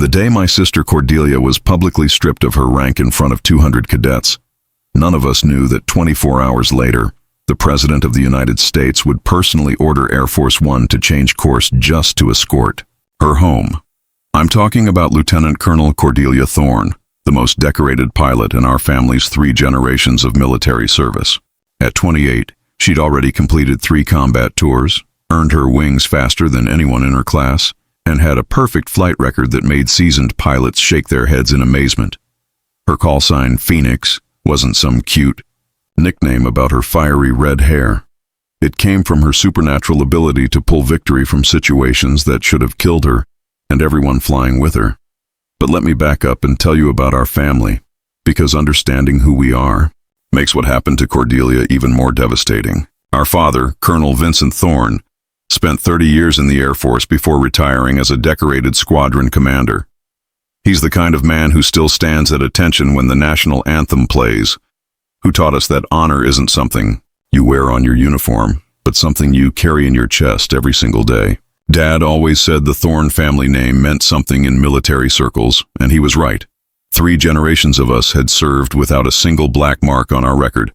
The day my sister Cordelia was publicly stripped of her rank in front of 200 cadets, none of us knew that 24 hours later, the President of the United States would personally order Air Force One to change course just to escort her home. I'm talking about Lieutenant Colonel Cordelia Thorne, the most decorated pilot in our family's 3 generations of military service. At 28, she'd already completed 3 combat tours, earned her wings faster than anyone in her class, and had a perfect flight record that made seasoned pilots shake their heads in amazement. Her call sign, Phoenix, wasn't some cute nickname about her fiery red hair. It came from her supernatural ability to pull victory from situations that should have killed her and everyone flying with her. But let me back up and tell you about our family, because understanding who we are makes what happened to Cordelia even more devastating. Our father, Colonel Vincent Thorne, spent 30 years in the Air Force before retiring as a decorated squadron commander. He's the kind of man who still stands at attention when the national anthem plays, who taught us that honor isn't something you wear on your uniform, but something you carry in your chest every single day. Dad always said the Thorne family name meant something in military circles, and he was right. 3 generations of us had served without a single black mark on our record.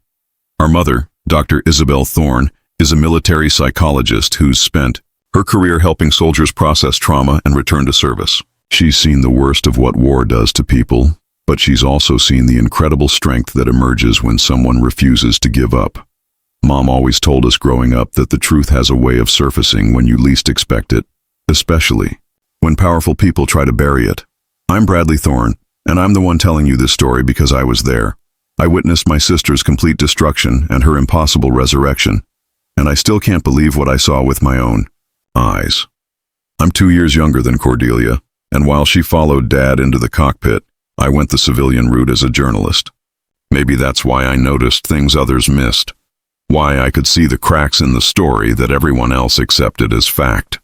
Our mother, Dr. Isabel Thorne, is a military psychologist who's spent her career helping soldiers process trauma and return to service. She's seen the worst of what war does to people, but she's also seen the incredible strength that emerges when someone refuses to give up. Mom always told us growing up that the truth has a way of surfacing when you least expect it, especially when powerful people try to bury it. I'm Bradley Thorne, and I'm the one telling you this story because I was there. I witnessed my sister's complete destruction and her impossible resurrection, and I still can't believe what I saw with my own eyes. I'm 2 years younger than Cordelia, and while she followed Dad into the cockpit, I went the civilian route as a journalist. Maybe that's why I noticed things others missed, why I could see the cracks in the story that everyone else accepted as fact.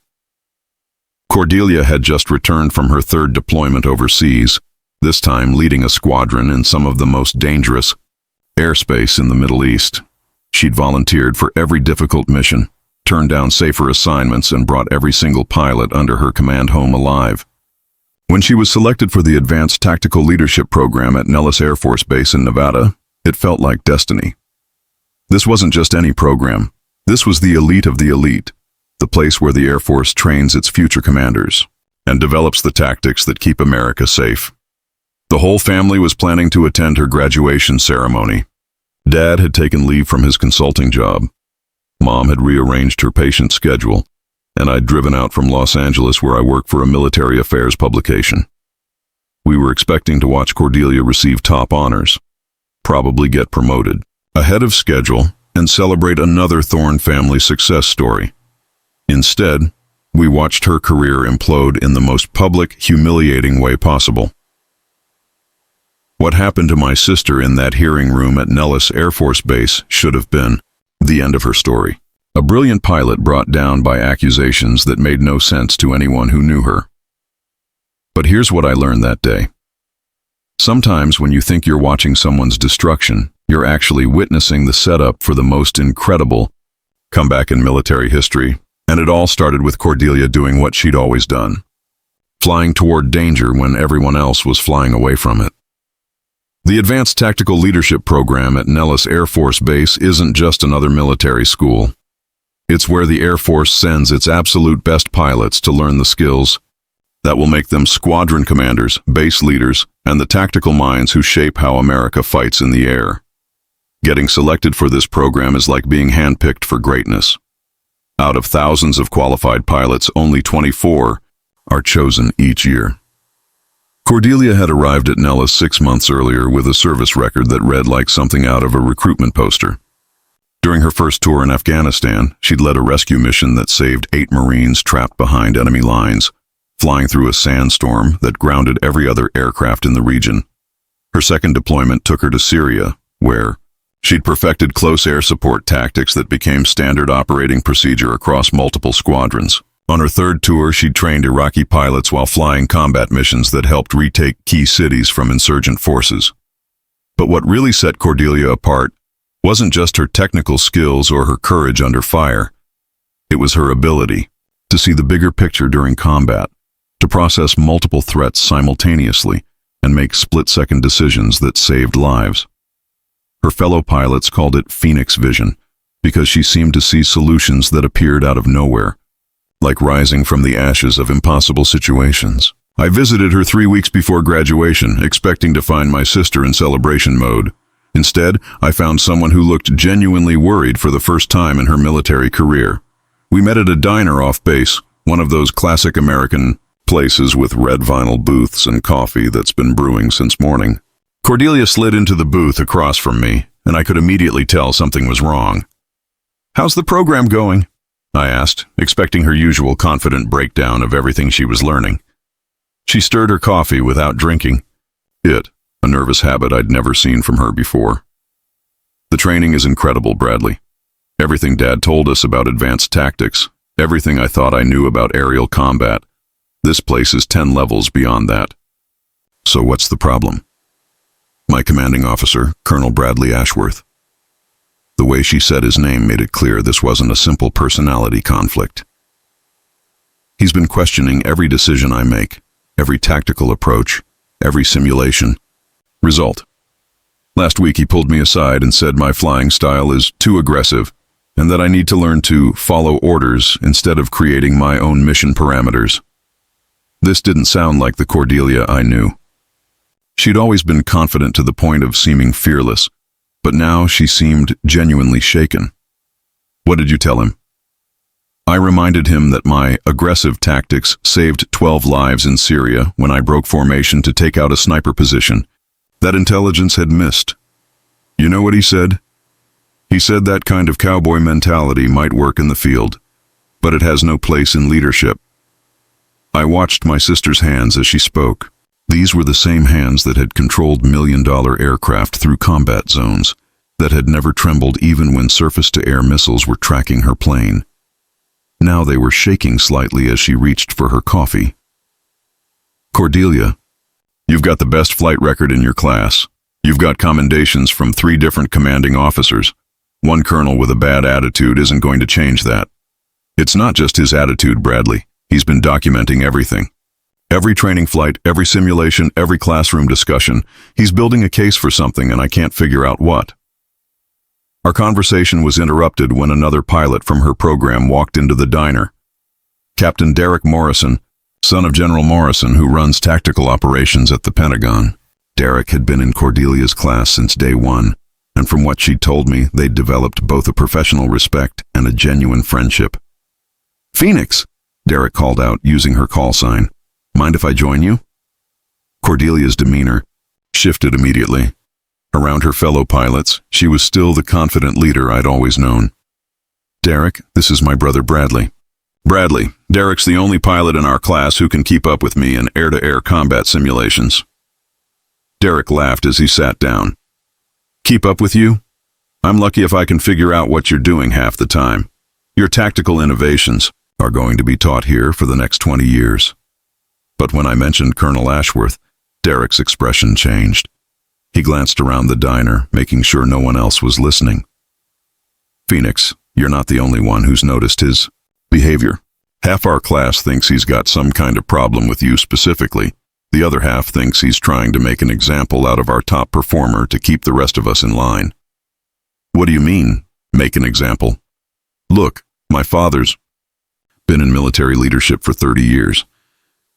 Cordelia had just returned from her 3rd deployment overseas, this time leading a squadron in some of the most dangerous airspace in the Middle East. She'd volunteered for every difficult mission, turned down safer assignments, and brought every single pilot under her command home alive. When she was selected for the Advanced Tactical Leadership Program at Nellis Air Force Base in Nevada, it felt like destiny. This wasn't just any program. This was the elite of the elite, the place where the Air Force trains its future commanders and develops the tactics that keep America safe. The whole family was planning to attend her graduation ceremony. Dad had taken leave from his consulting job. Mom had rearranged her patient schedule, and I'd driven out from Los Angeles where I work for a military affairs publication. We were expecting to watch Cordelia receive top honors, probably get promoted ahead of schedule, and celebrate another Thorne family success story. Instead, we watched her career implode in the most public, humiliating way possible. What happened to my sister in that hearing room at Nellis Air Force Base should have been the end of her story. A brilliant pilot brought down by accusations that made no sense to anyone who knew her. But here's what I learned that day. Sometimes when you think you're watching someone's destruction, you're actually witnessing the setup for the most incredible comeback in military history, and it all started with Cordelia doing what she'd always done, flying toward danger when everyone else was flying away from it. The Advanced Tactical Leadership Program at Nellis Air Force Base isn't just another military school. It's where the Air Force sends its absolute best pilots to learn the skills that will make them squadron commanders, base leaders, and the tactical minds who shape how America fights in the air. Getting selected for this program is like being handpicked for greatness. Out of thousands of qualified pilots, only 24 are chosen each year. Cordelia had arrived at Nellis 6 months earlier with a service record that read like something out of a recruitment poster. During her first tour in Afghanistan, she'd led a rescue mission that saved 8 Marines trapped behind enemy lines, flying through a sandstorm that grounded every other aircraft in the region. Her second deployment took her to Syria, where she'd perfected close air support tactics that became standard operating procedure across multiple squadrons. On her third tour, she'd trained Iraqi pilots while flying combat missions that helped retake key cities from insurgent forces. But what really set Cordelia apart wasn't just her technical skills or her courage under fire. It was her ability to see the bigger picture during combat, to process multiple threats simultaneously and make split-second decisions that saved lives. Her fellow pilots called it Phoenix Vision because she seemed to see solutions that appeared out of nowhere, like rising from the ashes of impossible situations. I visited her 3 weeks before graduation, expecting to find my sister in celebration mode. Instead, I found someone who looked genuinely worried for the first time in her military career. We met at a diner off base, one of those classic American places with red vinyl booths and coffee that's been brewing since morning. Cordelia slid into the booth across from me, and I could immediately tell something was wrong. "How's the program going?" I asked, expecting her usual confident breakdown of everything she was learning. She stirred her coffee without drinking. A nervous habit I'd never seen from her before. "The training is incredible, Bradley. Everything Dad told us about advanced tactics, everything I thought I knew about aerial combat. This place is 10 levels beyond that." "So what's the problem?" "My commanding officer, Colonel Bradley Ashworth." The way she said his name made it clear this wasn't a simple personality conflict. "He's been questioning every decision I make, every tactical approach, every simulation. Result. Last week he pulled me aside and said my flying style is too aggressive and that I need to learn to follow orders instead of creating my own mission parameters." This didn't sound like the Cordelia I knew. She'd always been confident to the point of seeming fearless, but now she seemed genuinely shaken. "What did you tell him?" "I reminded him that my aggressive tactics saved 12 lives in Syria when I broke formation to take out a sniper position that intelligence had missed. You know what he said? He said that kind of cowboy mentality might work in the field, but it has no place in leadership." I watched my sister's hands as she spoke. These were the same hands that had controlled million-dollar aircraft through combat zones, that had never trembled even when surface-to-air missiles were tracking her plane. Now they were shaking slightly as she reached for her coffee. "Cordelia, you've got the best flight record in your class. You've got commendations from 3 different commanding officers. One colonel with a bad attitude isn't going to change that. It's not just his attitude, Bradley. He's been documenting everything. Every training flight, every simulation, every classroom discussion. He's building a case for something and I can't figure out what." Our conversation was interrupted when another pilot from her program walked into the diner. Captain Derek Morrison, son of General Morrison, who runs tactical operations at the Pentagon. Derek had been in Cordelia's class since day one, and from what she'd told me, they'd developed both a professional respect and a genuine friendship. "Phoenix," Derek called out, using her call sign. "Mind if I join you?" Cordelia's demeanor shifted immediately. Around her fellow pilots, she was still the confident leader I'd always known. "Derek, this is my brother Bradley." "Bradley, Derek's the only pilot in our class who can keep up with me in air-to-air combat simulations." Derek laughed as he sat down. "Keep up with you? I'm lucky if I can figure out what you're doing half the time. Your tactical innovations are going to be taught here for the next 20 years. But when I mentioned Colonel Ashworth, Derek's expression changed. He glanced around the diner, making sure no one else was listening. "Phoenix, you're not the only one who's noticed his behavior. Half our class thinks he's got some kind of problem with you specifically. The other half thinks he's trying to make an example out of our top performer to keep the rest of us in line." "What do you mean, make an example?" "Look, my father's been in military leadership for 30 years.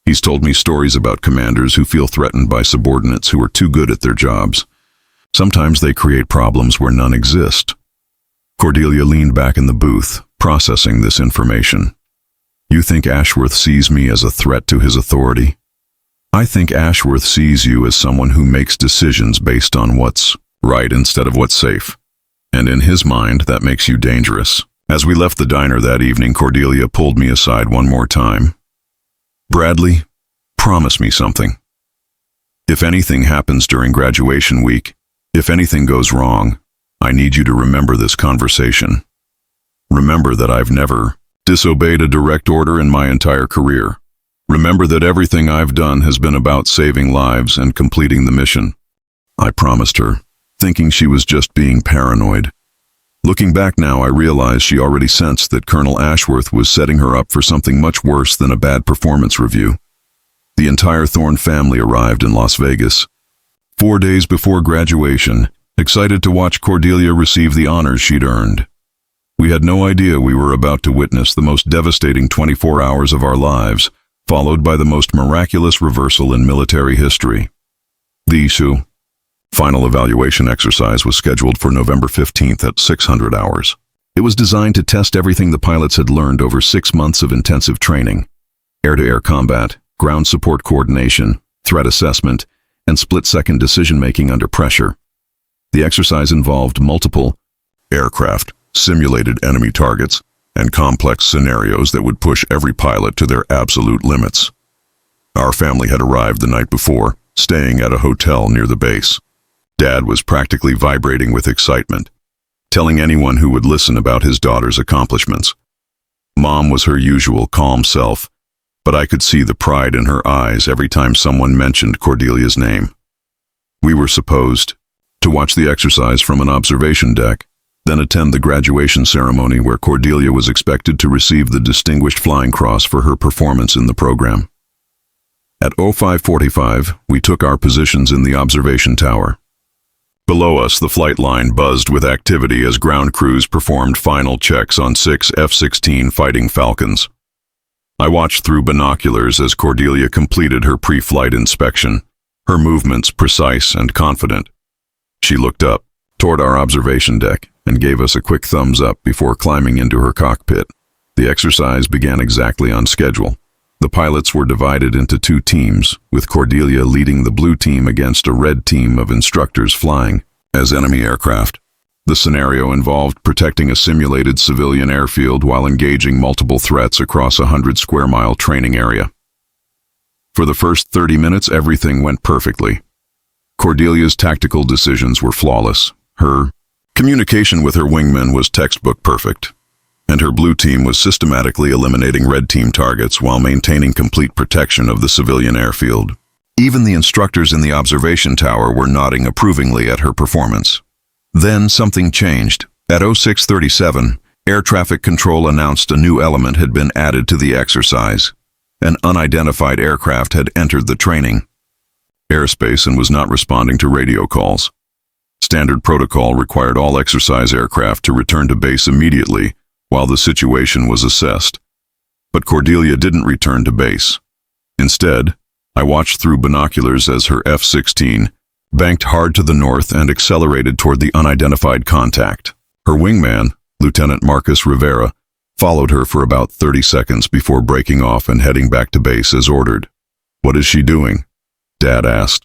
He's told me stories about commanders who feel threatened by subordinates who are too good at their jobs. Sometimes they create problems where none exist." Cordelia leaned back in the booth, processing this information. "You think Ashworth sees me as a threat to his authority? I think Ashworth sees you as someone who makes decisions based on what's right instead of what's safe. And in his mind, that makes you dangerous." As we left the diner that evening, Cordelia pulled me aside one more time. "Bradley, promise me something. If anything happens during graduation week, if anything goes wrong, I need you to remember this conversation. Remember that I've never disobeyed a direct order in my entire career. Remember that everything I've done has been about saving lives and completing the mission." I promised her, thinking she was just being paranoid. Looking back now, I realized she already sensed that Colonel Ashworth was setting her up for something much worse than a bad performance review. The entire Thorne family arrived in Las Vegas. 4 days before graduation, excited to watch Cordelia receive the honors she'd earned. We had no idea we were about to witness the most devastating 24 hours of our lives, followed by the most miraculous reversal in military history. The issue. Final evaluation exercise was scheduled for November 15th at 600 hours. It was designed to test everything the pilots had learned over 6 months of intensive training: air-to-air combat, ground support coordination, threat assessment, and split-second decision-making under pressure. The exercise involved multiple aircraft, simulated enemy targets, and complex scenarios that would push every pilot to their absolute limits. Our family had arrived the night before, staying at a hotel near the base. Dad was practically vibrating with excitement, telling anyone who would listen about his daughter's accomplishments. Mom was her usual calm self, but I could see the pride in her eyes every time someone mentioned Cordelia's name. We were supposed to watch the exercise from an observation deck, then attend the graduation ceremony where Cordelia was expected to receive the Distinguished Flying Cross for her performance in the program. At 05:45, we took our positions in the observation tower. Below us, the flight line buzzed with activity as ground crews performed final checks on 6 F-16 Fighting Falcons. I watched through binoculars as Cordelia completed her pre-flight inspection, her movements precise and confident. She looked up toward our observation deck and gave us a quick thumbs up before climbing into her cockpit. The exercise began exactly on schedule. The pilots were divided into 2 teams, with Cordelia leading the blue team against a red team of instructors flying as enemy aircraft. The scenario involved protecting a simulated civilian airfield while engaging multiple threats across a 100-square-mile training area. For the first 30 minutes, everything went perfectly. Cordelia's tactical decisions were flawless. Her communication with her wingmen was textbook perfect, and her blue team was systematically eliminating red team targets while maintaining complete protection of the civilian airfield. Even the instructors in the observation tower were nodding approvingly at her performance. Then something changed. At 06:37, air traffic control announced a new element had been added to the exercise. An unidentified aircraft had entered the training airspace and was not responding to radio calls. Standard protocol required all exercise aircraft to return to base immediately while the situation was assessed. But Cordelia didn't return to base. Instead, I watched through binoculars as her F-16 banked hard to the north and accelerated toward the unidentified contact. Her wingman, Lieutenant Marcus Rivera, followed her for about 30 seconds before breaking off and heading back to base as ordered. "What is she doing?" Dad asked,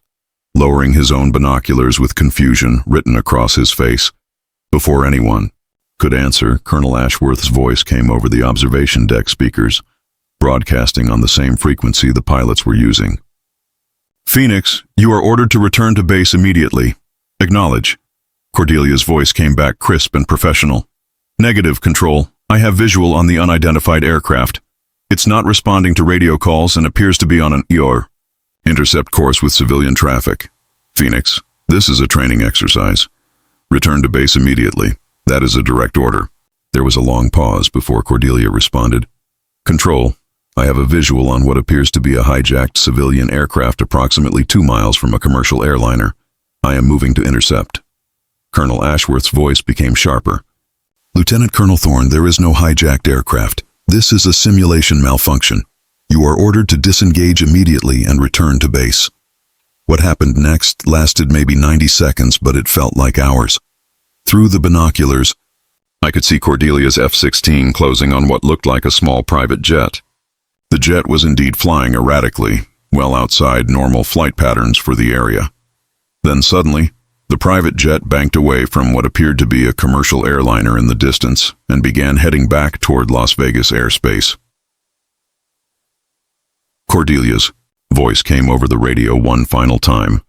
lowering his own binoculars with confusion written across his face. Before anyone could answer, Colonel Ashworth's voice came over the observation deck speakers, broadcasting on the same frequency the pilots were using. "Phoenix, you are ordered to return to base immediately. Acknowledge." Cordelia's voice came back crisp and professional. "Negative, Control. I have visual on the unidentified aircraft. It's not responding to radio calls and appears to be on an EOR. Intercept course with civilian traffic. Phoenix, this is a training exercise. Return to base immediately. That is a direct order." There was a long pause before Cordelia responded. "Control, I have a visual on what appears to be a hijacked civilian aircraft approximately 2 miles from a commercial airliner. I am moving to intercept." Colonel Ashworth's voice became sharper. "Lieutenant Colonel Thorne, there is no hijacked aircraft. This is a simulation malfunction. You are ordered to disengage immediately and return to base." What happened next lasted maybe 90 seconds, but it felt like hours. Through the binoculars, I could see Cordelia's F-16 closing on what looked like a small private jet. The jet was indeed flying erratically, well outside normal flight patterns for the area. Then suddenly, the private jet banked away from what appeared to be a commercial airliner in the distance and began heading back toward Las Vegas airspace. Cordelia's voice came over the radio one final time.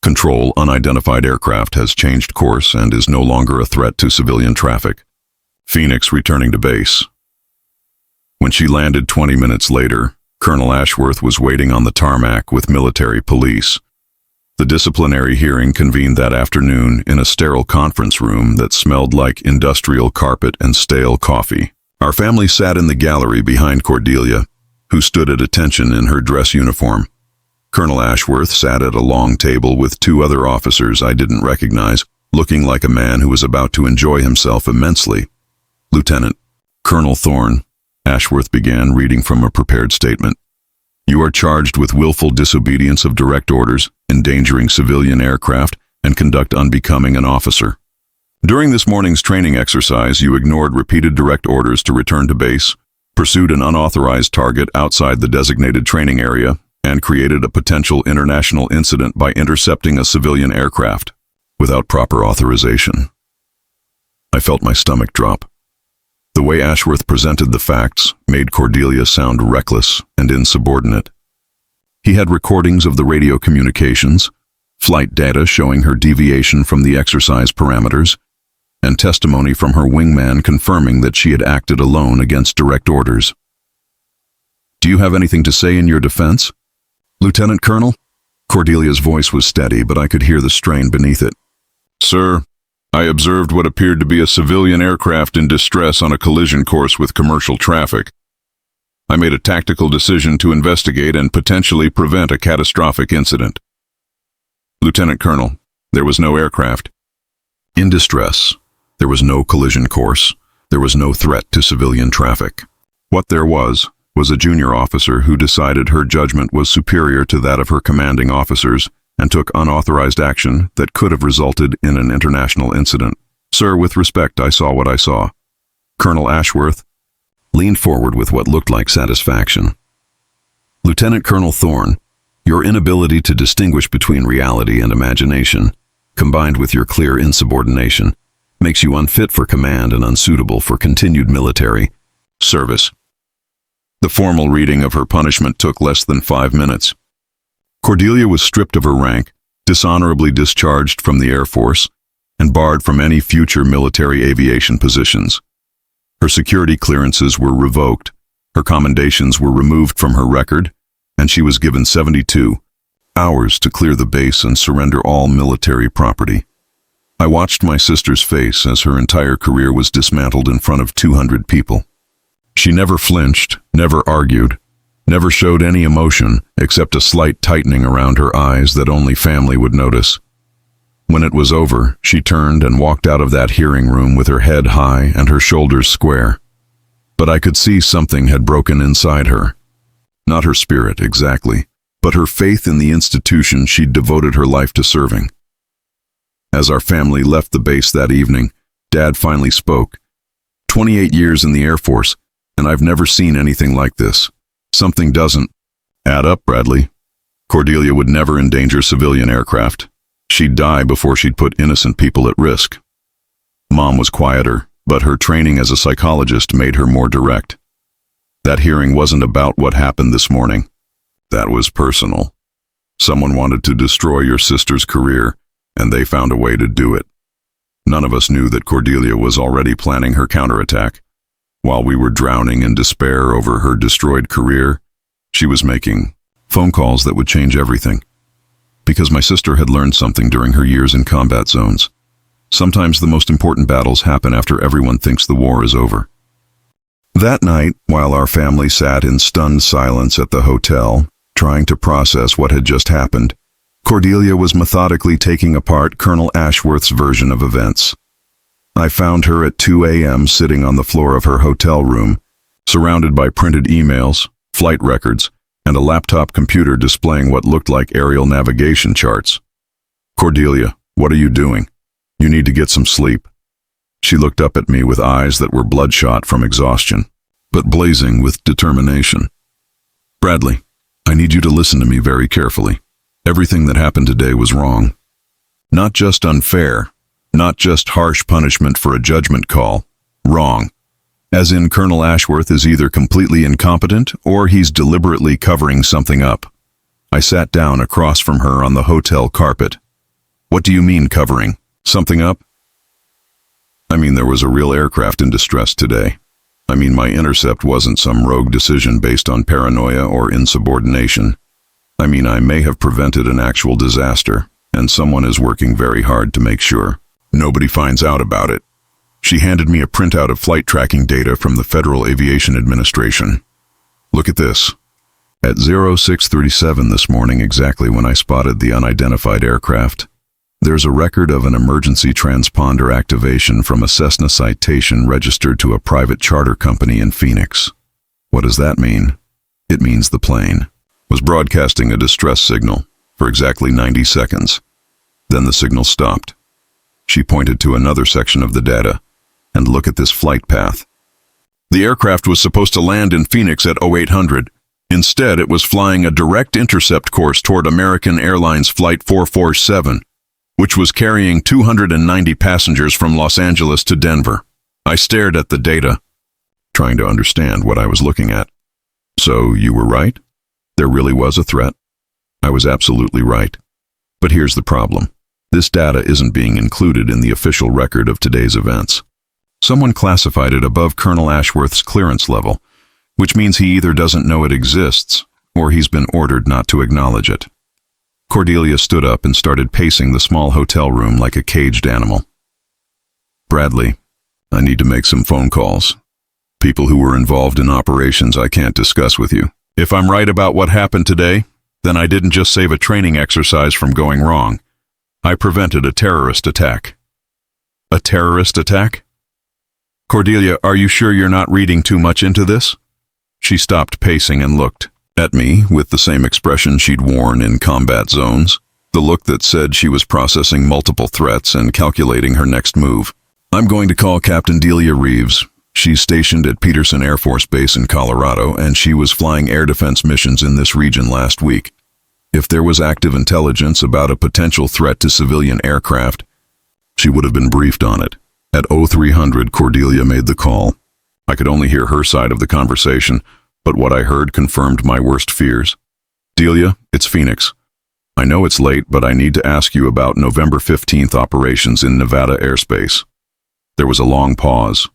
"Control, unidentified aircraft has changed course and is no longer a threat to civilian traffic. Phoenix returning to base." When she landed 20 minutes later, Colonel Ashworth was waiting on the tarmac with military police. The disciplinary hearing convened that afternoon in a sterile conference room that smelled like industrial carpet and stale coffee. Our family sat in the gallery behind Cordelia, who stood at attention in her dress uniform. Colonel Ashworth sat at a long table with two other officers I didn't recognize, looking like a man who was about to enjoy himself immensely. "Lieutenant Colonel Thorne," Ashworth began, reading from a prepared statement. "You are charged with willful disobedience of direct orders, endangering civilian aircraft, and conduct unbecoming an officer. During this morning's training exercise, you ignored repeated direct orders to return to base, pursued an unauthorized target outside the designated training area, and created a potential international incident by intercepting a civilian aircraft without proper authorization." I felt my stomach drop. The way Ashworth presented the facts made Cordelia sound reckless and insubordinate. He had recordings of the radio communications, flight data showing her deviation from the exercise parameters, and testimony from her wingman confirming that she had acted alone against direct orders. "Do you have anything to say in your defense, Lieutenant Colonel?" Cordelia's voice was steady, but I could hear the strain beneath it. "Sir, I observed what appeared to be a civilian aircraft in distress on a collision course with commercial traffic. I made a tactical decision to investigate and potentially prevent a catastrophic incident. Lieutenant Colonel, there was no aircraft in distress. There was no collision course. There was no threat to civilian traffic. What there was a junior officer who decided her judgment was superior to that of her commanding officers and took unauthorized action that could have resulted in an international incident. Sir, with respect, I saw what I saw." Colonel Ashworth leaned forward with what looked like satisfaction. "Lieutenant Colonel Thorne, your inability to distinguish between reality and imagination, combined with your clear insubordination, makes you unfit for command and unsuitable for continued military service." The formal reading of her punishment took less than 5 minutes. Cordelia was stripped of her rank, dishonorably discharged from the Air Force, and barred from any future military aviation positions. Her security clearances were revoked, her commendations were removed from her record, and she was given 72 hours to clear the base and surrender all military property. I watched my sister's face as her entire career was dismantled in front of 200 people. She never flinched, never argued, never showed any emotion except a slight tightening around her eyes that only family would notice. When it was over, she turned and walked out of that hearing room with her head high and her shoulders square. But I could see something had broken inside her. Not her spirit, exactly, but her faith in the institution she'd devoted her life to serving. As our family left the base that evening, Dad finally spoke. 28 years in the Air Force, and I've never seen anything like this. Something doesn't add up, Bradley. Cordelia would never endanger civilian aircraft. She'd die before she'd put innocent people at risk. Mom was quieter, but her training as a psychologist made her more direct. That hearing wasn't about what happened this morning. That was personal. Someone wanted to destroy your sister's career, and they found a way to do it. None of us knew that Cordelia was already planning her counterattack. While we were drowning in despair over her destroyed career, she was making phone calls that would change everything. Because my sister had learned something during her years in combat zones. Sometimes the most important battles happen after everyone thinks the war is over. That night, while our family sat in stunned silence at the hotel, trying to process what had just happened, Cordelia was methodically taking apart Colonel Ashworth's version of events. I found her at 2 a.m. sitting on the floor of her hotel room, surrounded by printed emails, flight records, and a laptop computer displaying what looked like aerial navigation charts. "Cordelia, what are you doing? You need to get some sleep." She looked up at me with eyes that were bloodshot from exhaustion, but blazing with determination. "Bradley, I need you to listen to me very carefully. Everything that happened today was wrong. Not just unfair, not just harsh punishment for a judgment call. Wrong. As in Colonel Ashworth is either completely incompetent or he's deliberately covering something up." I sat down across from her on the hotel carpet. "What do you mean covering something up?" "I mean there was a real aircraft in distress today. I mean my intercept wasn't some rogue decision based on paranoia or insubordination. I mean I may have prevented an actual disaster, and someone is working very hard to make sure nobody finds out about it." She handed me a printout of flight tracking data from the Federal Aviation Administration. "Look at this." At 0637 this morning, exactly when I spotted the unidentified aircraft, there's a record of an emergency transponder activation from a Cessna citation registered to a private charter company in Phoenix. What does that mean? It means the plane was broadcasting a distress signal for exactly 90 seconds. Then the signal stopped. She pointed to another section of the data. And look at this flight path. The aircraft was supposed to land in Phoenix at 0800. Instead, it was flying a direct intercept course toward American Airlines Flight 447, which was carrying 290 passengers from Los Angeles to Denver. I stared at the data, trying to understand what I was looking at. So you were right? There really was a threat? I was absolutely right. But here's the problem. This data isn't being included in the official record of today's events. Someone classified it above Colonel Ashworth's clearance level, which means he either doesn't know it exists, or he's been ordered not to acknowledge it. Cordelia stood up and started pacing the small hotel room like a caged animal. Bradley, I need to make some phone calls. People who were involved in operations I can't discuss with you. If I'm right about what happened today, then I didn't just save a training exercise from going wrong. I prevented a terrorist attack. A terrorist attack? Cordelia, are you sure you're not reading too much into this? She stopped pacing and looked at me with the same expression she'd worn in combat zones, the look that said she was processing multiple threats and calculating her next move. I'm going to call Captain Delia Reeves. She's stationed at Peterson Air Force Base in Colorado, and she was flying air defense missions in this region last week. If there was active intelligence about a potential threat to civilian aircraft, she would have been briefed on it. At 0300, Cordelia made the call. I could only hear her side of the conversation, but what I heard confirmed my worst fears. Delia, it's Phoenix. I know it's late, but I need to ask you about November 15th operations in Nevada airspace. There was a long pause.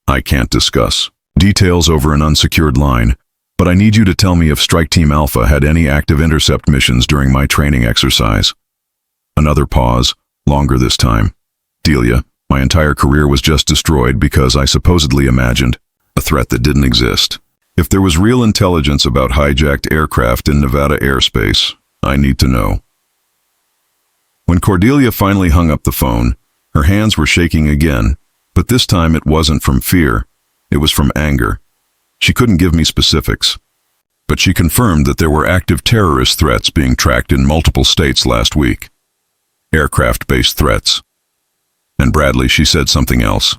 I can't discuss details over an unsecured line, but I need you to tell me if Strike Team Alpha had any active intercept missions during my training exercise. Another pause, longer this time. Delia, my entire career was just destroyed because I supposedly imagined a threat that didn't exist. If there was real intelligence about hijacked aircraft in Nevada airspace, I need to know. When Cordelia finally hung up the phone, her hands were shaking again, but this time it wasn't from fear, it was from anger. She couldn't give me specifics, but she confirmed that there were active terrorist threats being tracked in multiple states last week. Aircraft-based threats. And Bradley, she said something else.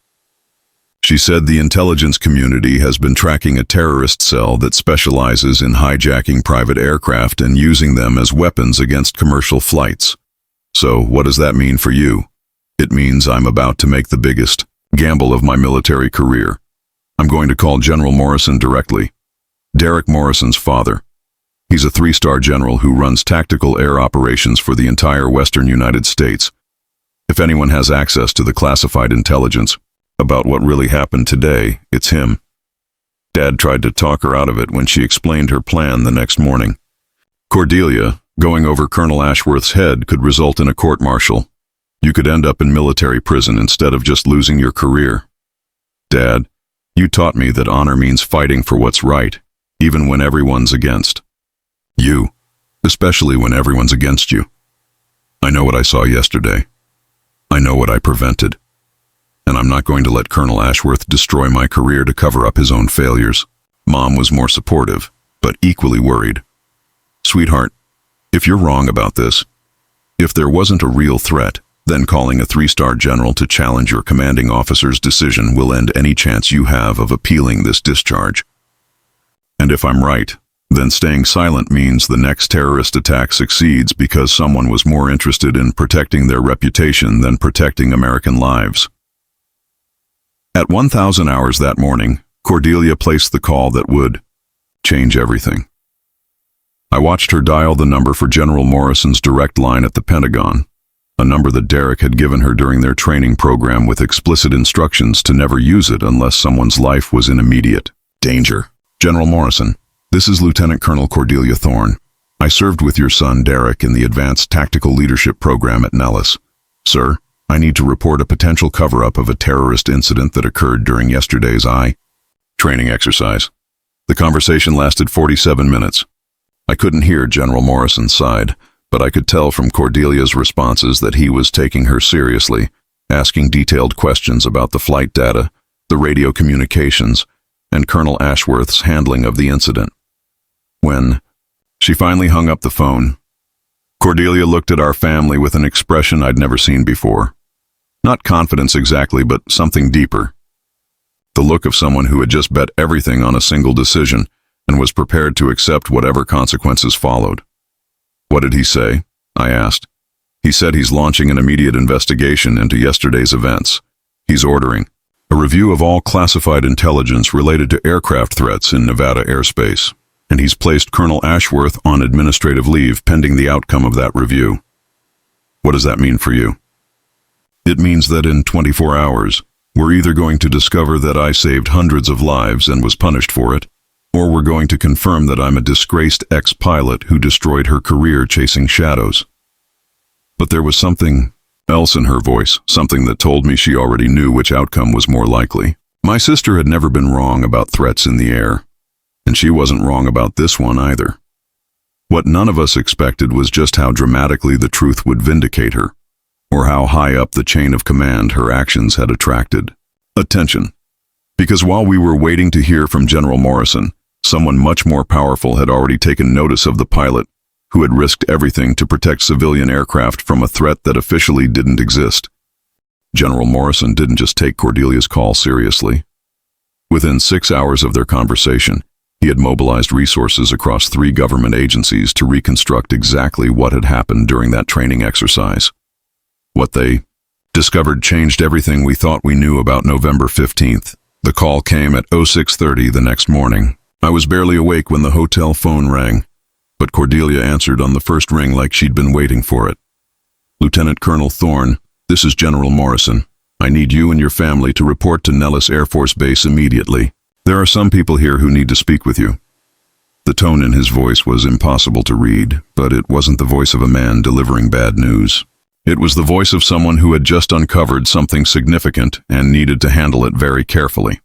She said the intelligence community has been tracking a terrorist cell that specializes in hijacking private aircraft and using them as weapons against commercial flights. So what does that mean for you? It means I'm about to make the biggest gamble of my military career. I'm going to call General Morrison directly. Derek Morrison's father. He's a 3-star general who runs tactical air operations for the entire western United States. If anyone has access to the classified intelligence about what really happened today, it's him. Dad tried to talk her out of it when she explained her plan the next morning. Cordelia, going over Colonel Ashworth's head could result in a court-martial. You could end up in military prison instead of just losing your career. Dad, you taught me that honor means fighting for what's right, even when everyone's against you, especially when everyone's against you. I know what I saw yesterday. I know what I prevented. And I'm not going to let Colonel Ashworth destroy my career to cover up his own failures. Mom was more supportive, but equally worried. Sweetheart, if you're wrong about this, if there wasn't a real threat, then calling a 3-star general to challenge your commanding officer's decision will end any chance you have of appealing this discharge. And if I'm right, then staying silent means the next terrorist attack succeeds because someone was more interested in protecting their reputation than protecting American lives. At 1,000 hours that morning, Cordelia placed the call that would change everything. I watched her dial the number for General Morrison's direct line at the Pentagon, a number that Derek had given her during their training program with explicit instructions to never use it unless someone's life was in immediate danger. General Morrison, this is Lieutenant Colonel Cordelia Thorne. I served with your son Derek in the Advanced Tactical Leadership Program at Nellis. Sir, I need to report a potential cover-up of a terrorist incident that occurred during yesterday's training exercise. The conversation lasted 47 minutes. I couldn't hear General Morrison's side, but I could tell from Cordelia's responses that he was taking her seriously, asking detailed questions about the flight data, the radio communications, and Colonel Ashworth's handling of the incident. When she finally hung up the phone, Cordelia looked at our family with an expression I'd never seen before. Not confidence exactly, but something deeper. The look of someone who had just bet everything on a single decision and was prepared to accept whatever consequences followed. "What did he say?" I asked. "He said he's launching an immediate investigation into yesterday's events. He's ordering a review of all classified intelligence related to aircraft threats in Nevada airspace, and he's placed Colonel Ashworth on administrative leave pending the outcome of that review." "What does that mean for you?" "It means that in 24 hours, we're either going to discover that I saved hundreds of lives and was punished for it, or we're going to confirm that I'm a disgraced ex-pilot who destroyed her career chasing shadows." But there was something else in her voice, something that told me she already knew which outcome was more likely. My sister had never been wrong about threats in the air, and she wasn't wrong about this one either. What none of us expected was just how dramatically the truth would vindicate her, or how high up the chain of command her actions had attracted attention. Because while we were waiting to hear from General Morrison, someone much more powerful had already taken notice of the pilot, who had risked everything to protect civilian aircraft from a threat that officially didn't exist. General Morrison didn't just take Cordelia's call seriously. Within 6 hours of their conversation, he had mobilized resources across 3 government agencies to reconstruct exactly what had happened during that training exercise. What they discovered changed everything we thought we knew about November 15th. The call came at 06:30 the next morning. I was barely awake when the hotel phone rang, but Cordelia answered on the first ring like she'd been waiting for it. "Lieutenant Colonel Thorne, this is General Morrison. I need you and your family to report to Nellis Air Force Base immediately. There are some people here who need to speak with you." The tone in his voice was impossible to read, but it wasn't the voice of a man delivering bad news. It was the voice of someone who had just uncovered something significant and needed to handle it very carefully.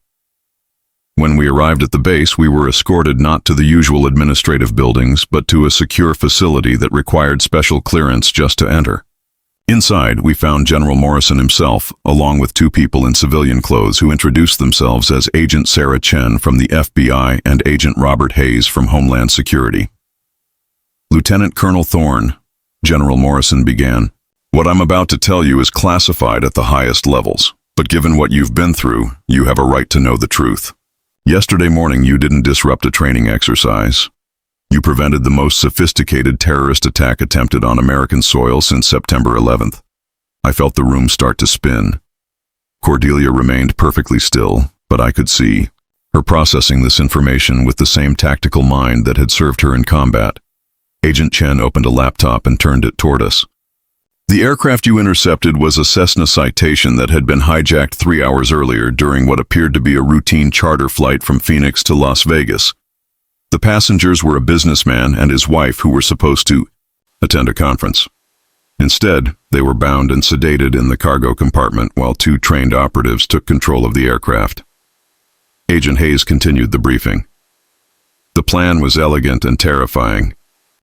When we arrived at the base, we were escorted not to the usual administrative buildings, but to a secure facility that required special clearance just to enter. Inside, we found General Morrison himself, along with 2 people in civilian clothes who introduced themselves as Agent Sarah Chen from the FBI and Agent Robert Hayes from Homeland Security. "Lieutenant Colonel Thorne," General Morrison began, "what I'm about to tell you is classified at the highest levels, but given what you've been through, you have a right to know the truth. Yesterday morning, you didn't disrupt a training exercise. You prevented the most sophisticated terrorist attack attempted on American soil since September 11th. I felt the room start to spin. Cordelia remained perfectly still, but I could see her processing this information with the same tactical mind that had served her in combat. Agent Chen opened a laptop and turned it toward us. "The aircraft you intercepted was a Cessna Citation that had been hijacked 3 hours earlier during what appeared to be a routine charter flight from Phoenix to Las Vegas. The passengers were a businessman and his wife who were supposed to attend a conference. Instead, they were bound and sedated in the cargo compartment while 2 trained operatives took control of the aircraft." Agent Hayes continued the briefing. "The plan was elegant and terrifying.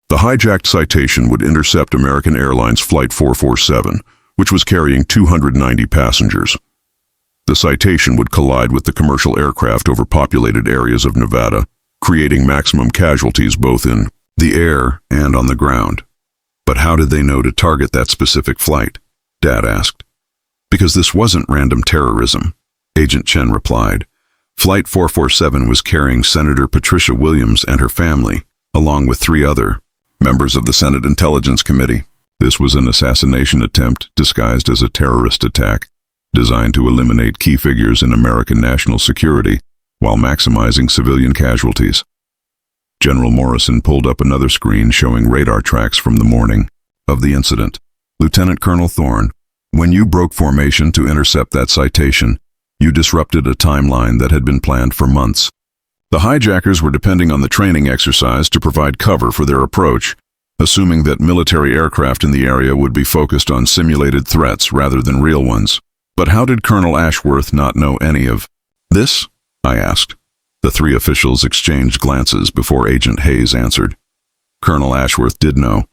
The hijacked Citation would intercept American Airlines Flight 447, which was carrying 290 passengers. The Citation would collide with the commercial aircraft over populated areas of Nevada, creating maximum casualties both in the air and on the ground." "But how did they know to target that specific flight?" Dad asked. "Because this wasn't random terrorism," Agent Chen replied. "Flight 447 was carrying Senator Patricia Williams and her family, along with 3 other members of the Senate Intelligence Committee. This was an assassination attempt disguised as a terrorist attack, designed to eliminate key figures in American national security while maximizing civilian casualties." General Morrison pulled up another screen showing radar tracks from the morning of the incident. "Lieutenant Colonel Thorne, when you broke formation to intercept that Citation, you disrupted a timeline that had been planned for months. The hijackers were depending on the training exercise to provide cover for their approach, assuming that military aircraft in the area would be focused on simulated threats rather than real ones. But how did Colonel Ashworth not know any of this?" I asked. The 3 officials exchanged glances before Agent Hayes answered. Colonel Ashworth did know.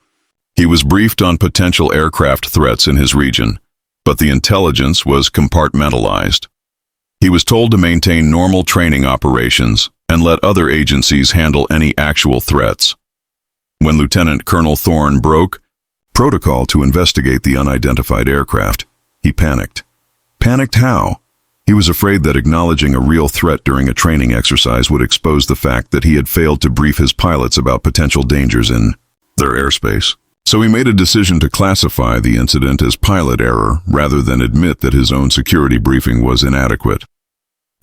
He was briefed on potential aircraft threats in his region, but the intelligence was compartmentalized. He was told to maintain normal training operations and let other agencies handle any actual threats. When Lieutenant Colonel Thorne broke protocol to investigate the unidentified aircraft, he panicked. Panicked how? He was afraid that acknowledging a real threat during a training exercise would expose the fact that he had failed to brief his pilots about potential dangers in their airspace. So he made a decision to classify the incident as pilot error rather than admit that his own security briefing was inadequate.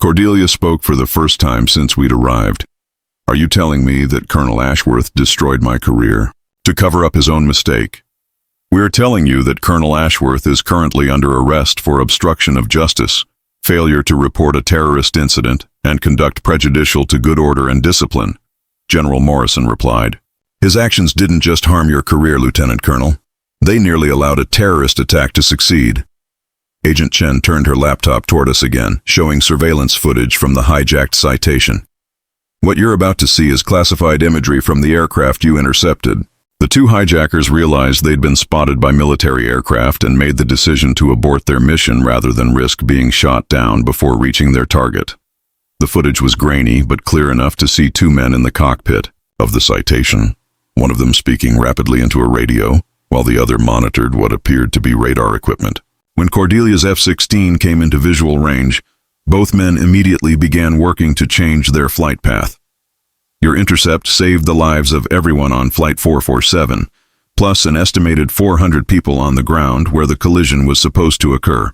Cordelia spoke for the first time since we'd arrived. Are you telling me that Colonel Ashworth destroyed my career to cover up his own mistake? We're telling you that Colonel Ashworth is currently under arrest for obstruction of justice, failure to report a terrorist incident, and conduct prejudicial to good order and discipline, General Morrison replied. His actions didn't just harm your career, Lieutenant Colonel. They nearly allowed a terrorist attack to succeed. Agent Chen turned her laptop toward us again, showing surveillance footage from the hijacked citation. What you're about to see is classified imagery from the aircraft you intercepted. The two hijackers realized they'd been spotted by military aircraft and made the decision to abort their mission rather than risk being shot down before reaching their target. The footage was grainy but clear enough to see two men in the cockpit of the citation, one of them speaking rapidly into a radio, while the other monitored what appeared to be radar equipment. When Cordelia's F-16 came into visual range, both men immediately began working to change their flight path. Your intercept saved the lives of everyone on Flight 447, plus an estimated 400 people on the ground where the collision was supposed to occur,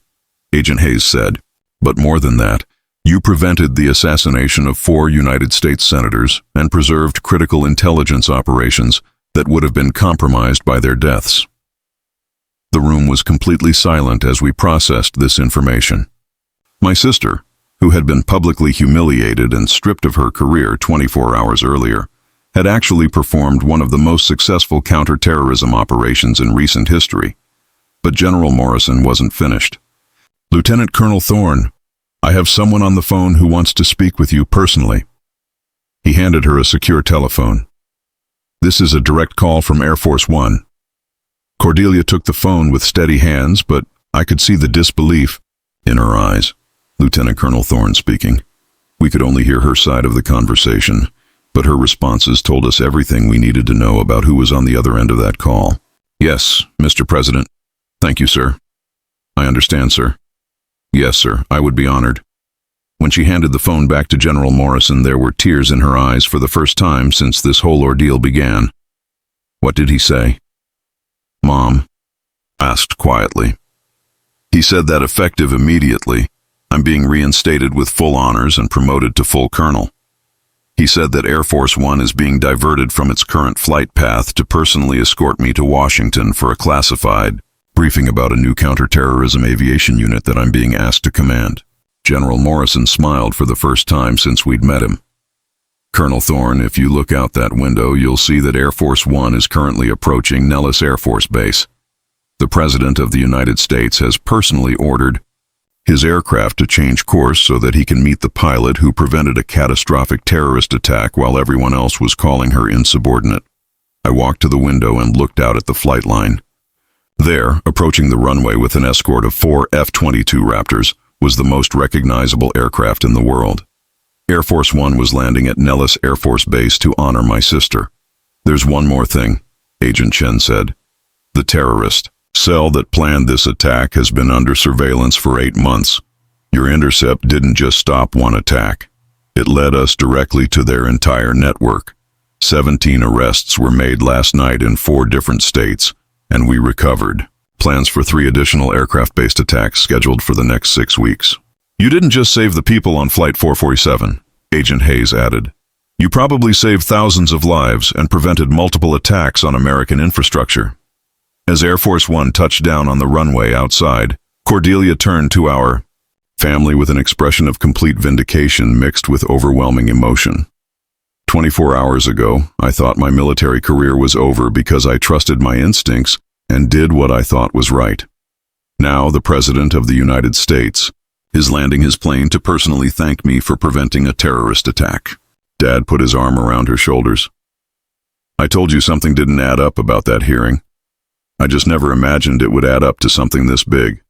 Agent Hayes said. But more than that, you prevented the assassination of 4 United States senators and preserved critical intelligence operations that would have been compromised by their deaths. The room was completely silent as we processed this information. My sister, who had been publicly humiliated and stripped of her career 24 hours earlier, had actually performed one of the most successful counter-terrorism operations in recent history. But General Morrison wasn't finished. Lieutenant Colonel Thorne, I have someone on the phone who wants to speak with you personally. He handed her a secure telephone. This is a direct call from Air Force One. Cordelia took the phone with steady hands, but I could see the disbelief in her eyes. Lieutenant Colonel Thorne speaking. We could only hear her side of the conversation, but her responses told us everything we needed to know about who was on the other end of that call. Yes, Mr. President. Thank you, sir. I understand, sir. Yes, sir, I would be honored. When she handed the phone back to General Morrison, there were tears in her eyes for the first time since this whole ordeal began. What did he say? Mom asked quietly. He said that effective immediately, I'm being reinstated with full honors and promoted to full colonel. He said that Air Force One is being diverted from its current flight path to personally escort me to Washington for a classified briefing about a new counterterrorism aviation unit that I'm being asked to command. General Morrison smiled for the first time since we'd met him. Colonel Thorne, if you look out that window, you'll see that Air Force One is currently approaching Nellis Air Force Base. The President of the United States has personally ordered his aircraft to change course so that he can meet the pilot who prevented a catastrophic terrorist attack while everyone else was calling her insubordinate. I walked to the window and looked out at the flight line. There, approaching the runway with an escort of 4 F-22 Raptors, was the most recognizable aircraft in the world. Air Force One was landing at Nellis Air Force Base to honor my sister. There's one more thing, Agent Chen said. The terrorist cell that planned this attack has been under surveillance for 8 months. Your intercept didn't just stop one attack. It led us directly to their entire network. 17 arrests were made last night in 4 different states, and we recovered. Plans for 3 additional aircraft-based attacks scheduled for the next 6 weeks. You didn't just save the people on Flight 447, Agent Hayes added. You probably saved thousands of lives and prevented multiple attacks on American infrastructure. As Air Force One touched down on the runway outside, Cordelia turned to our family with an expression of complete vindication mixed with overwhelming emotion. 24 hours ago, I thought my military career was over because I trusted my instincts and did what I thought was right. Now, the President of the United States is landing his plane to personally thank me for preventing a terrorist attack. Dad put his arm around her shoulders. I told you something didn't add up about that hearing. I just never imagined it would add up to something this big.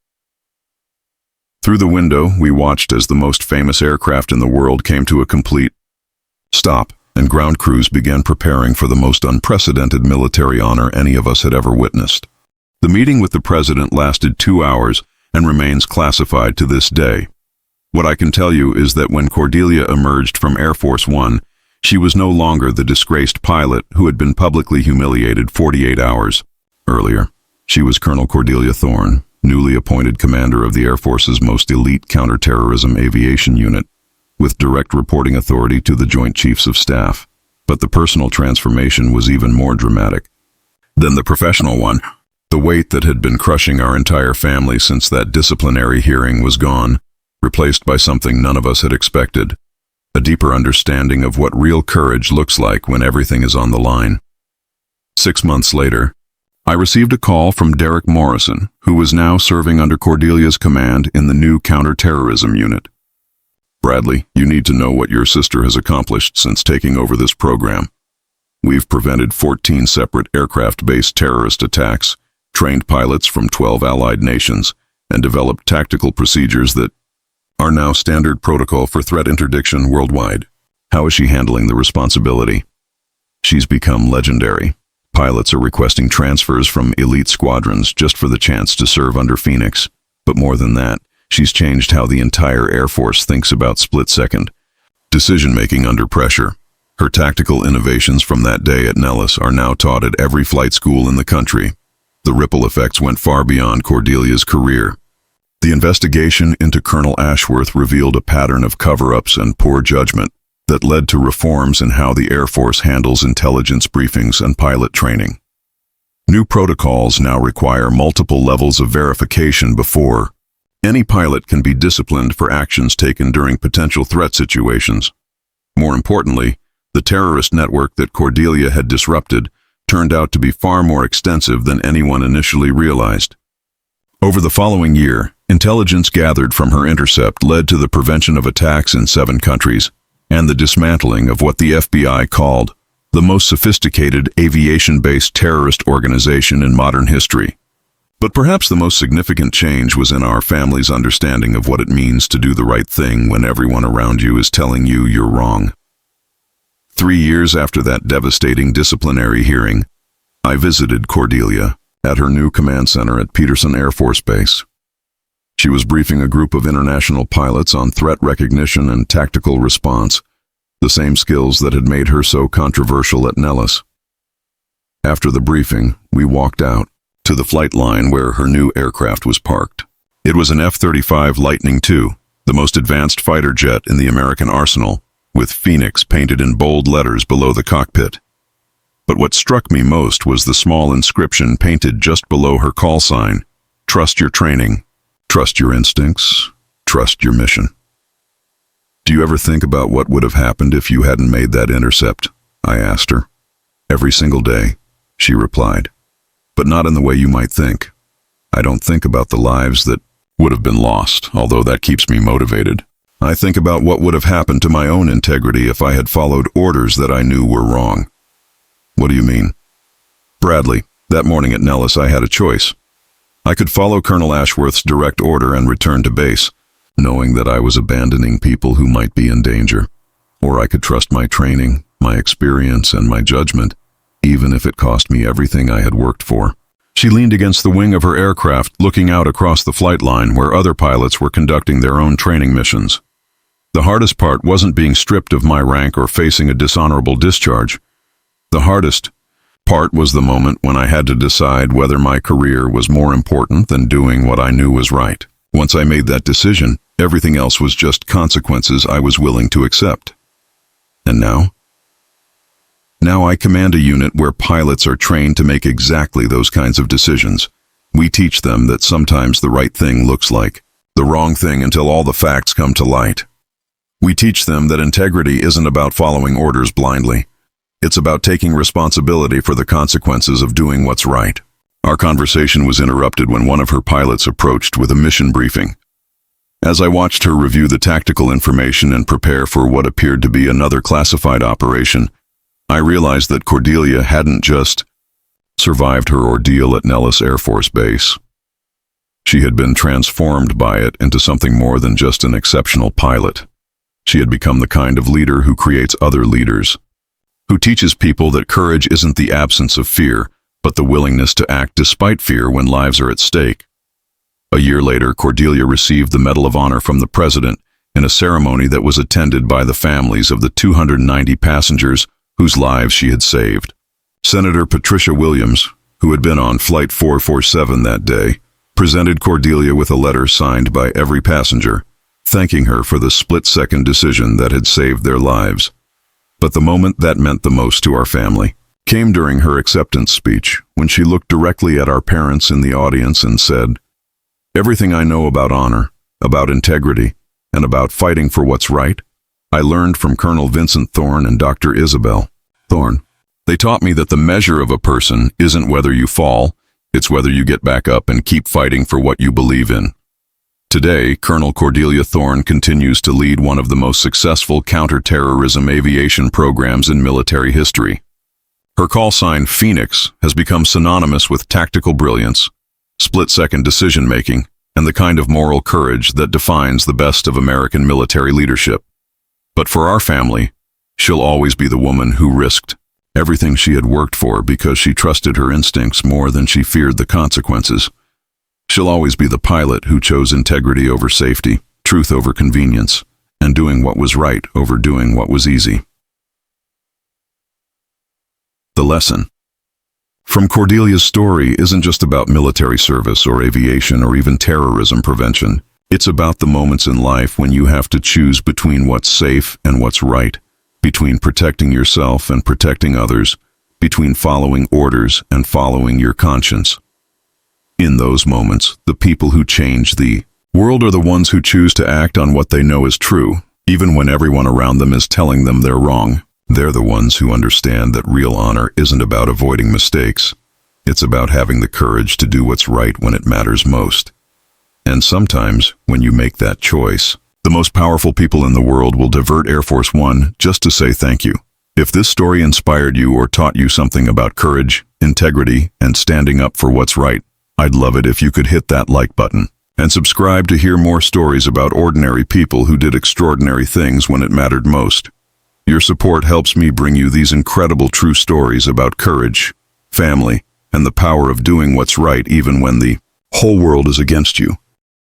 Through the window, we watched as the most famous aircraft in the world came to a complete stop, and ground crews began preparing for the most unprecedented military honor any of us had ever witnessed. The meeting with the president lasted 2 hours and remains classified to this day. What I can tell you is that when Cordelia emerged from Air Force One, she was no longer the disgraced pilot who had been publicly humiliated 48 hours earlier. She was Colonel Cordelia Thorne, newly appointed commander of the Air Force's most elite counterterrorism aviation unit, with direct reporting authority to the Joint Chiefs of Staff. But the personal transformation was even more dramatic than the professional one. The weight that had been crushing our entire family since that disciplinary hearing was gone, replaced by something none of us had expected: a deeper understanding of what real courage looks like when everything is on the line. 6 months later, I received a call from Derek Morrison, who was now serving under Cordelia's command in the new counterterrorism unit. "Bradley, you need to know what your sister has accomplished since taking over this program. We've prevented 14 separate aircraft-based terrorist attacks, trained pilots from 12 allied nations, and developed tactical procedures that are now standard protocol for threat interdiction worldwide." How is she handling the responsibility? She's become legendary. Pilots are requesting transfers from elite squadrons just for the chance to serve under Phoenix. But more than that, she's changed how the entire Air Force thinks about split-second decision-making under pressure. Her tactical innovations from that day at Nellis are now taught at every flight school in the country. The ripple effects went far beyond Cordelia's career. The investigation into Colonel Ashworth revealed a pattern of cover-ups and poor judgment that led to reforms in how the Air Force handles intelligence briefings and pilot training. New protocols now require multiple levels of verification before any pilot can be disciplined for actions taken during potential threat situations. More importantly, the terrorist network that Cordelia had disrupted turned out to be far more extensive than anyone initially realized. Over the following year, intelligence gathered from her intercept led to the prevention of attacks in 7 countries and the dismantling of what the FBI called the most sophisticated aviation-based terrorist organization in modern history. But perhaps the most significant change was in our family's understanding of what it means to do the right thing when everyone around you is telling you you're wrong. 3 years after that devastating disciplinary hearing, I visited Cordelia at her new command center at Peterson Air Force Base. She was briefing a group of international pilots on threat recognition and tactical response, the same skills that had made her so controversial at Nellis. After the briefing, we walked out to the flight line where her new aircraft was parked. It was an F-35 Lightning II, the most advanced fighter jet in the American arsenal, with Phoenix painted in bold letters below the cockpit. But what struck me most was the small inscription painted just below her call sign: "Trust your training, trust your instincts, trust your mission." "Do you ever think about what would have happened if you hadn't made that intercept?" I asked her. "Every single day," she replied. "But not in the way you might think. I don't think about the lives that would have been lost, although that keeps me motivated. I think about what would have happened to my own integrity if I had followed orders that I knew were wrong." "What do you mean?" "Bradley, that morning at Nellis I had a choice. I could follow Colonel Ashworth's direct order and return to base, knowing that I was abandoning people who might be in danger. Or I could trust my training, my experience, and my judgment, even if it cost me everything I had worked for." She leaned against the wing of her aircraft, looking out across the flight line where other pilots were conducting their own training missions. The hardest part wasn't being stripped of my rank or facing a dishonorable discharge. The hardest part was the moment when I had to decide whether my career was more important than doing what I knew was right. Once I made that decision, everything else was just consequences I was willing to accept. And now? Now I command a unit where pilots are trained to make exactly those kinds of decisions. We teach them that sometimes the right thing looks like the wrong thing until all the facts come to light. We teach them that integrity isn't about following orders blindly. It's about taking responsibility for the consequences of doing what's right. Our conversation was interrupted when one of her pilots approached with a mission briefing. As I watched her review the tactical information and prepare for what appeared to be another classified operation, I realized that Cordelia hadn't just survived her ordeal at Nellis Air Force Base. She had been transformed by it into something more than just an exceptional pilot. She had become the kind of leader who creates other leaders, who teaches people that courage isn't the absence of fear, but the willingness to act despite fear when lives are at stake. A year later, Cordelia received the Medal of Honor from the President in a ceremony that was attended by the families of the 290 passengers whose lives she had saved. Senator Patricia Williams, who had been on Flight 447 that day, presented Cordelia with a letter signed by every passenger, thanking her for the split-second decision that had saved their lives. But the moment that meant the most to our family came during her acceptance speech, when she looked directly at our parents in the audience and said, "Everything I know about honor, about integrity, and about fighting for what's right, I learned from Colonel Vincent Thorne and Dr. Isabel Thorne. They taught me that the measure of a person isn't whether you fall, it's whether you get back up and keep fighting for what you believe in." Today, Colonel Cordelia Thorne continues to lead one of the most successful counterterrorism aviation programs in military history. Her call sign, Phoenix, has become synonymous with tactical brilliance, split-second decision-making, and the kind of moral courage that defines the best of American military leadership. But for our family, she'll always be the woman who risked everything she had worked for because she trusted her instincts more than she feared the consequences. She'll always be the pilot who chose integrity over safety, truth over convenience, and doing what was right over doing what was easy. The lesson from Cordelia's story isn't just about military service or aviation or even terrorism prevention. It's about the moments in life when you have to choose between what's safe and what's right, between protecting yourself and protecting others, between following orders and following your conscience. In those moments, the people who change the world are the ones who choose to act on what they know is true, even when everyone around them is telling them they're wrong. They're the ones who understand that real honor isn't about avoiding mistakes. It's about having the courage to do what's right when it matters most. And sometimes, when you make that choice, the most powerful people in the world will divert Air Force One just to say thank you. If this story inspired you or taught you something about courage, integrity, and standing up for what's right, I'd love it if you could hit that like button and subscribe to hear more stories about ordinary people who did extraordinary things when it mattered most. Your support helps me bring you these incredible true stories about courage, family, and the power of doing what's right even when the whole world is against you.